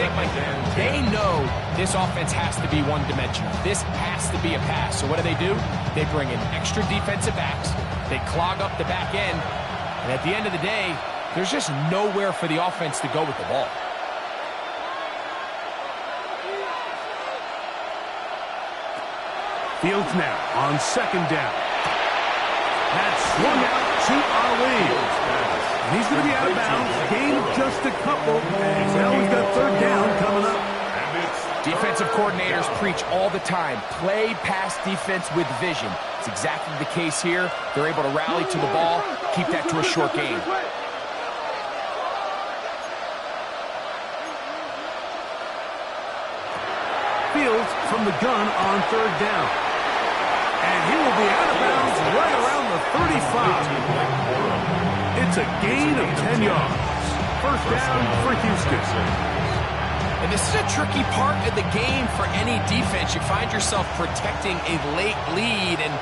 they know this offense has to be one-dimensional. This has to be a pass. So what do? They bring in extra defensive backs. They clog up the back end. And at the end of the day, there's just nowhere for the offense to go with the ball. Fields now on 2nd down. That's swung out to Ali. And he's going to be out of bounds. Gain of just a couple. And now we've got 3rd down coming up. Defensive coordinators preach all the time. Play pass defense with vision. It's exactly the case here. They're able to rally to the ball, keep that to a short gain. Fields from the gun on 3rd down. And he will be out of bounds right around the 35. It's a gain of 10 yards. 1st down for Houston. And this is a tricky part of the game for any defense. You find yourself protecting a late lead, and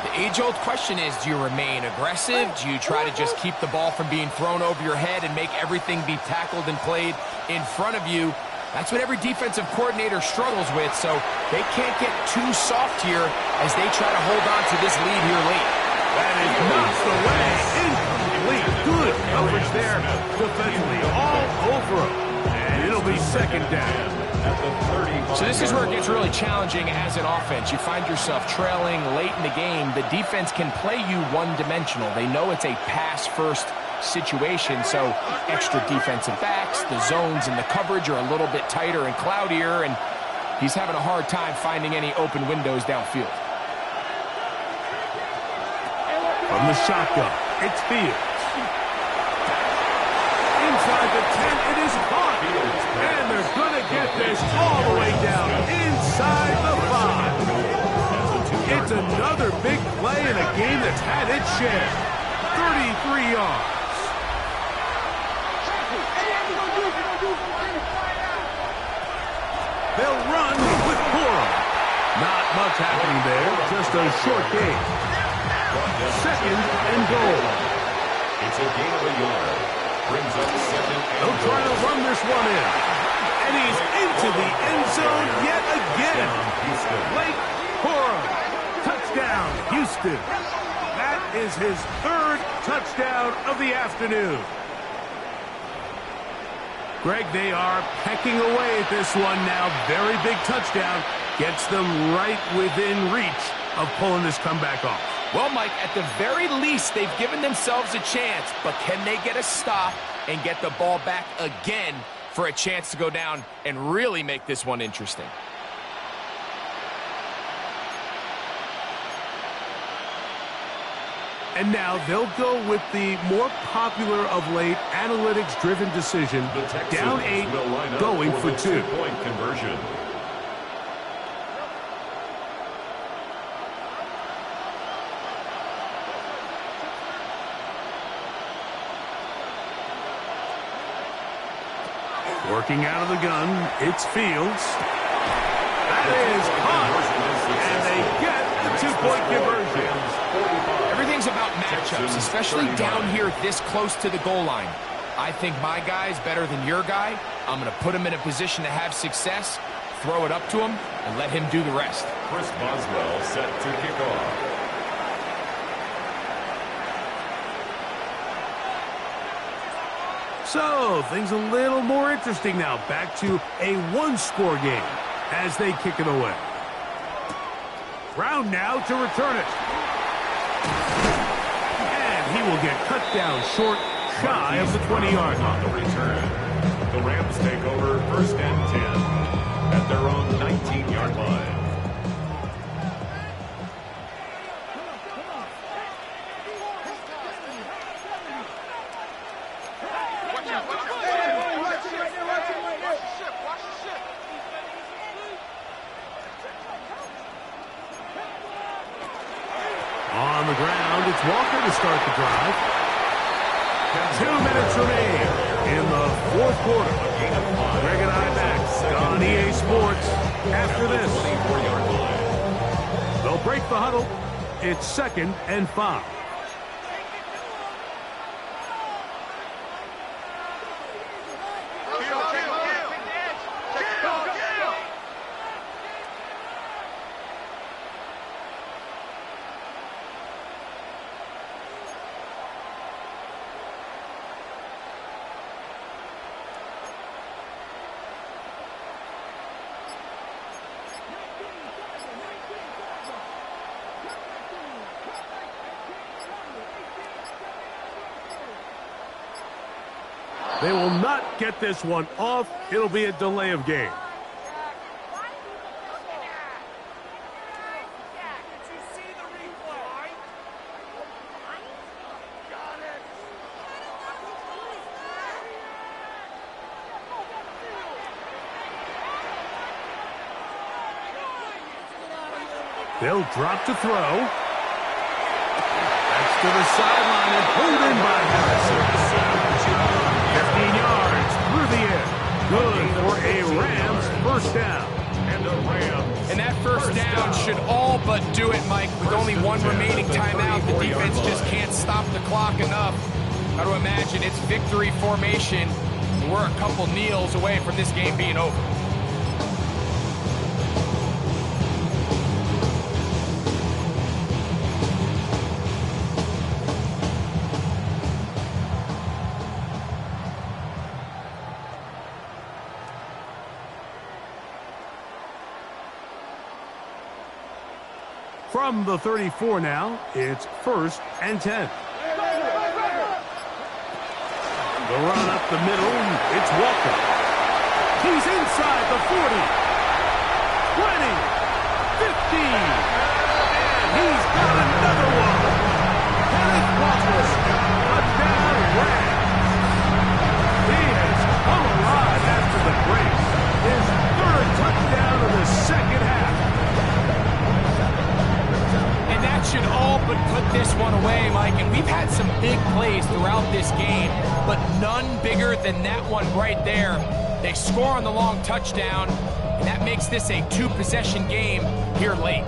the age-old question is, do you remain aggressive? Do you try to just keep the ball from being thrown over your head and make everything be tackled and played in front of you? That's what every defensive coordinator struggles with, so they can't get too soft here as they try to hold on to this lead here late. That is knocked away. Incomplete. Good coverage there. Defensively all over him. And it'll be 2nd down. So this is where it gets really challenging as an offense. You find yourself trailing late in the game. The defense can play you one-dimensional. They know it's a pass-first situation, so extra defensive backs, the zones and the coverage are a little bit tighter and cloudier, and he's having a hard time finding any open windows downfield. From the shotgun, it's Fields. Inside the 10, it is caught. And they're going to get this all the way down inside the 5. It's another big play in a game that's had its share. 33 yards. They'll run with Cora. Not much happening there, just a short gain. 2nd and goal. It's a gain of a yard. Brings up 2nd and They'll try to run this one in. And he's into the end zone yet again. Blake Cora. Touchdown, Houston. That is his 3rd touchdown of the afternoon. Greg, they are pecking away at this one now. Very big touchdown. Gets them right within reach of pulling this comeback off. Well, Mike, at the very least, they've given themselves a chance, but can they get a stop and get the ball back again for a chance to go down and really make this one interesting? And now they'll go with the more popular of late analytics-driven decision. Down 8, going for 2. Two-point conversion. Working out of the gun, it's Fields. That is caught. And they get the 2-point conversion. Everything's about matchups, especially down here this close to the goal line. I think my guy's better than your guy. I'm going to put him in a position to have success, throw it up to him, and let him do the rest. Chris Boswell set to kick off. So, things a little more interesting now. Back to a one-score game as they kick it away. Brown now to return it. And he will get cut down short, shy of the 20-yard line. On the return, the Rams take over 1st and 10 at their own 19-yard line. On the ground, it's Walker to start the drive. 2 minutes remain in the 4th quarter. Greg and I back on EA Sports after this. They'll break the huddle. It's 2nd and 5. They will not get this one off. It'll be a delay of game. They'll drop to throw. That's to the sideline and pulled in by Harrison. 15 yards through the air. Good for a Rams first down. And that first down should all but do it, Mike. With only one remaining timeout, the defense just can't stop the clock enough. Got to imagine it's victory formation. We're a couple kneels away from this game being over. From the 34 now, it's 1st and 10. The run up the middle, it's Walker. He's inside the 40, 20, 15, and he's got another one. Kenneth Walker, touchdown Rams. He has come alive after the break. His 3rd touchdown of the 2nd half. And that should all but put this one away, Mike. And we've had some big plays throughout this game, but none bigger than that one right there. They score on the long touchdown, and that makes this a 2-possession game here late.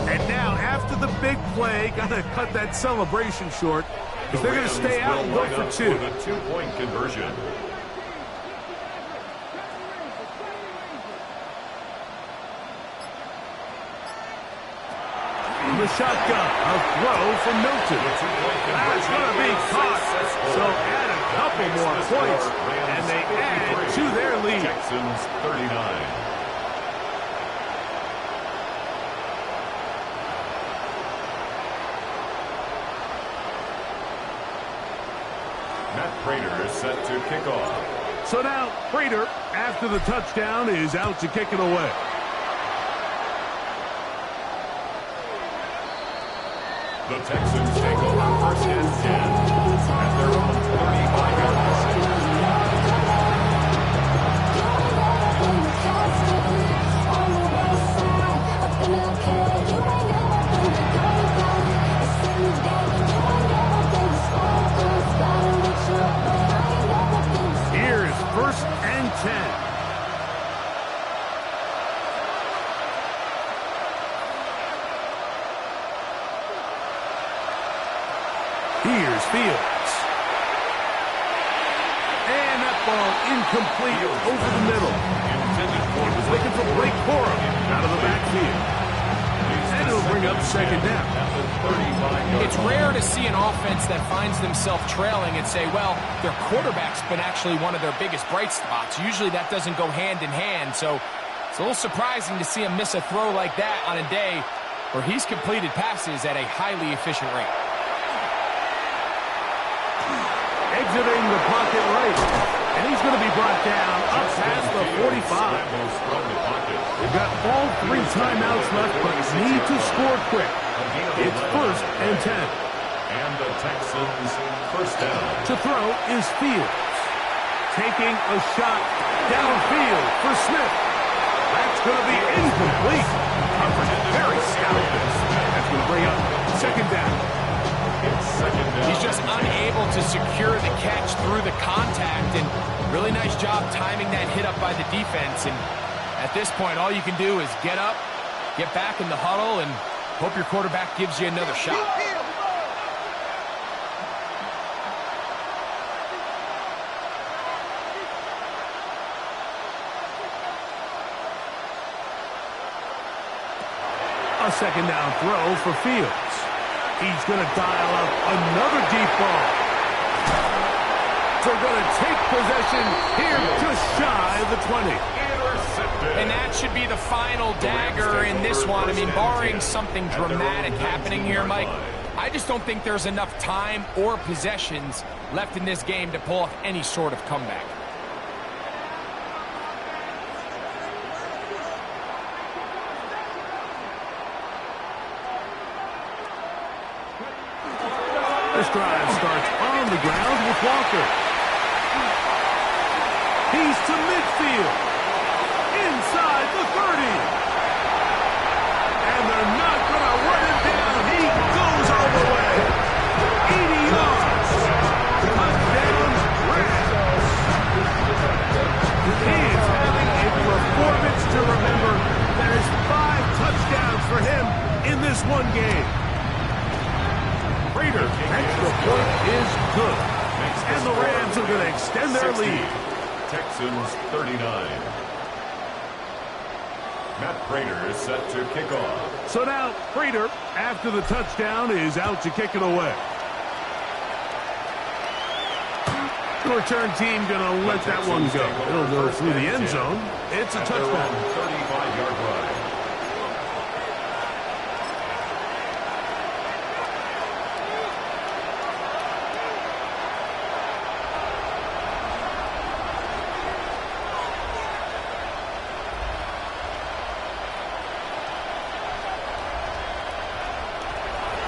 And now, after the big play, got to cut that celebration short, because they're going to stay out and go for 2. The 2-point conversion. The shotgun, a throw from Milton. That's going to be caught. So add a couple more points, and they add to their lead. Texans 39. Matt Prater is set to kick off. So now Prater, after the touchdown, is out to kick it away. The Texans take over 1st and 10 at their own 35-yard line. Here's 1st and 10. Here's Fields. And that ball incomplete over the middle. He's looking for Blake Corum out of the backfield. And it'll bring up second down. It's rare to see an offense that finds themselves trailing and say, well, their quarterback's been actually one of their biggest bright spots. Usually that doesn't go hand in hand, so it's a little surprising to see him miss a throw like that on a day where he's completed passes at a highly efficient rate. Exiting the pocket right. And he's going to be brought down up past the 45. They've got all 3 timeouts left, but need to score quick. It's 1st and 10. And the Texans first down. To throw is Fields. Taking a shot downfield for Smith. That's going to be incomplete. Coverage very stout. That's going to bring up second down. It's second down. He's just unable to secure the catch through the contact, and really nice job timing that hit up by the defense. And at this point, all you can do is get up, get back in the huddle, and hope your quarterback gives you another shot. A second down throw for Fields. He's going to dial up another deep ball. They're going to take possession here just shy of the 20. And that should be the final dagger in this one. I mean, barring something dramatic happening here, Mike, I just don't think there's enough time or possessions left in this game to pull off any sort of comeback. This drive starts on the ground with Walker. He's to midfield. Inside the 30. And they're not going to run him down. He goes all the way. 80 yards. Touchdown, Rams. He is having a performance to remember. There's 5 touchdowns for him in this one game. Prater, extra point is good. And the Rams are going to extend their lead. Texans 39. Matt Prater is set to kick off. So now, Prater, after the touchdown, is out to kick it away. The return team going to let that one go. It'll go through the end zone. It's a touchdown. 35-yard run.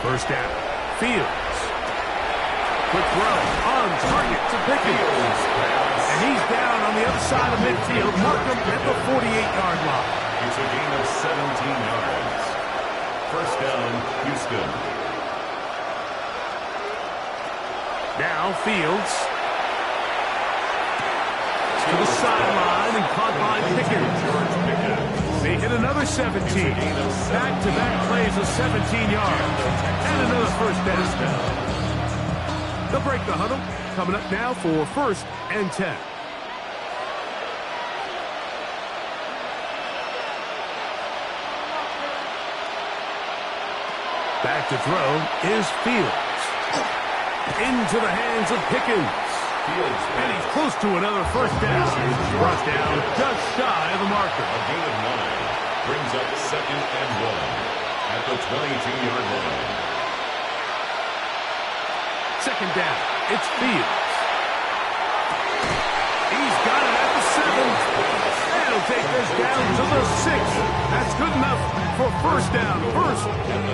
First down. Fields. Quick throw on target to Pickens. And he's down on the other side of midfield. Markham at the 48-yard line. It's a gain of 17 yards. First down, Houston. Now Fields. To the sideline and caught by Pickens. George Pickens. They hit another 17. Back-to-back plays of 17 yards. And another first down. They'll break the huddle. Coming up now for 1st and 10. Back to throw is Fields. Into the hands of Pickens. And he's close to another first down. Brought down just shy of the marker. A gain of 9 brings up 2nd and 1 at the 22-yard line. Second down. It's Fields. He's got it at the 7. And he'll take this down to the 6. That's good enough for first down. 1st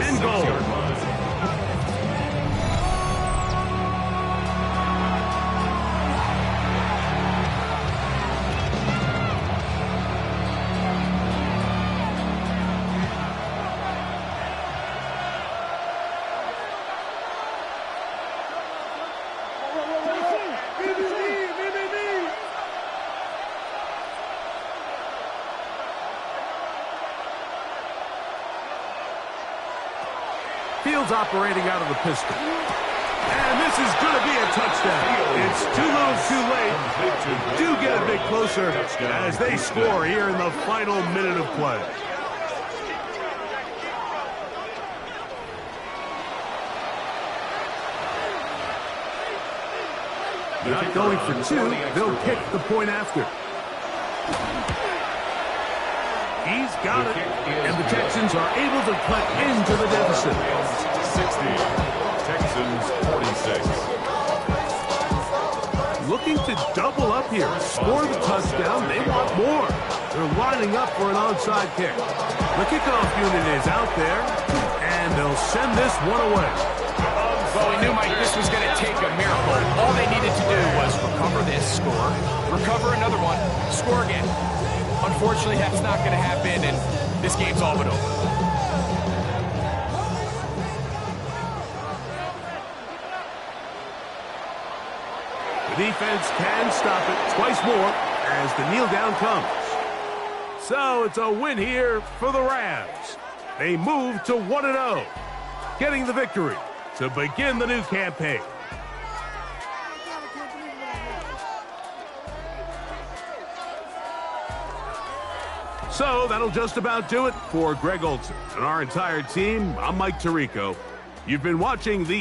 and goal. Fields operating out of the pistol. And this is going to be a touchdown. It's too little too late. Do get a bit closer as they score here in the final minute of play. Not going for two, they'll kick the point after. He's got it, and the Texans are able to cut into the deficit. 60, Texans 46. Looking to double up here, score the touchdown, they want more. They're lining up for an onside kick. The kickoff unit is out there, and they'll send this one away. Well, we knew, Mike, this was going to take a miracle. All they needed to do was recover this score, recover another one, score again. Unfortunately, that's not going to happen, and this game's all but over. The defense can stop it twice more as the kneel down comes. So it's a win here for the Rams. They move to 1-0, getting the victory to begin the new campaign. So that'll just about do it for Greg Olsen and our entire team. I'm Mike Tirico. You've been watching the